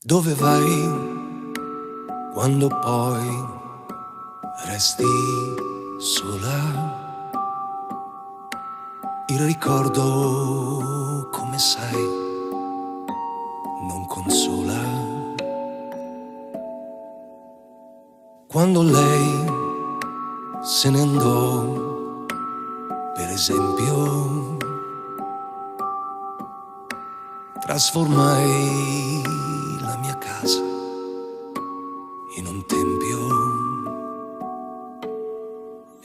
Dove vai quando poi resti sola? Il ricordo, come sai, non consola. Quando lei se ne andò, per esempio, trasformai la mia casa in un tempio.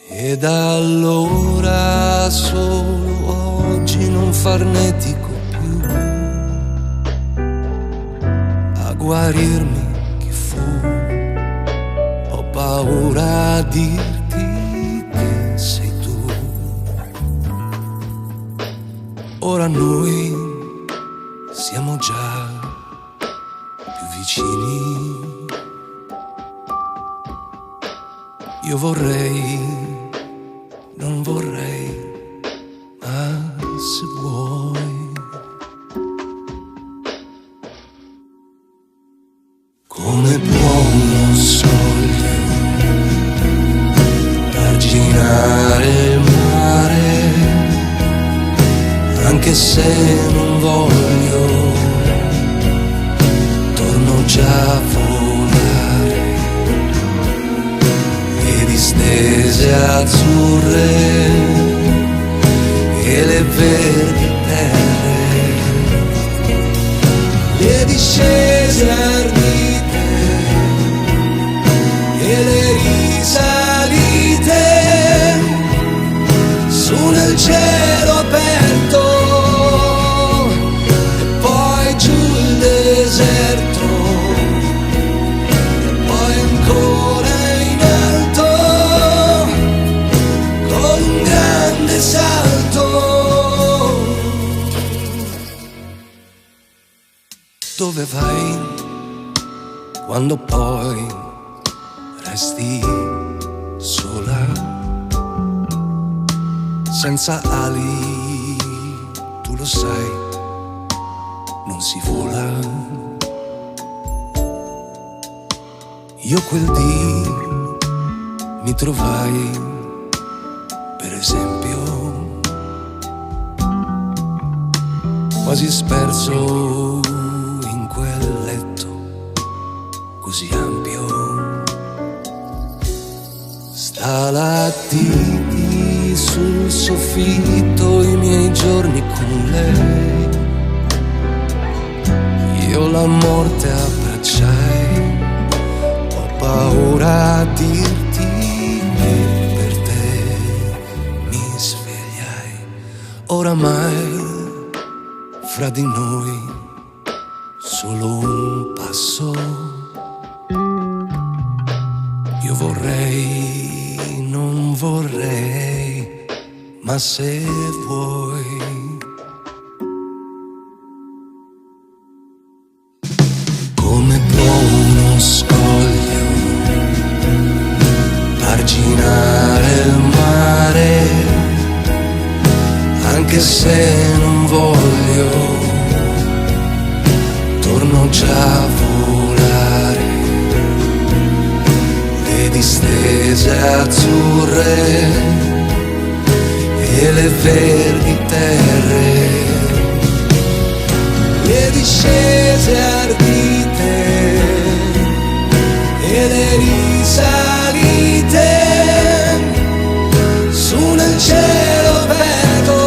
E da allora solo oggi non farnetico più a guarirmi chi fu. Ho paura a dirti che sei tu. Ora noi siamo già più vicini. Io vorrei, non vorrei, ma se vuoi, come può uno scoglio arginare il mare, anche se non voglio, torno già a volare, le distese azzurre e le verdi terre, le discese ardite e le risalite su nel cielo aperto. Deserto, e poi ancora in alto, con un grande salto. Dove vai quando poi resti sola, senza ali, tu lo sai, non si vola. Io quel dì mi trovai, per esempio, quasi sperso in quel letto così ampio. Stalattiti sul soffitto, i miei giorni con lei. Io la morte abbracciai, ho paura a dirti che per te mi svegliai. Oramai fra di noi solo un passo. Io vorrei, non vorrei, ma se vuoi, come può uno scoglio arginare il mare, anche se non voglio, torno già a volare, le distese azzurre e le verdi terre, le discese ardite e le risalite su nel cielo aperto,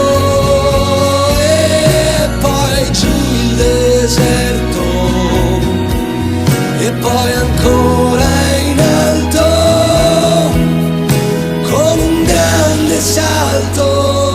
e poi giù il deserto, e poi ancora in alto, con un grande salto.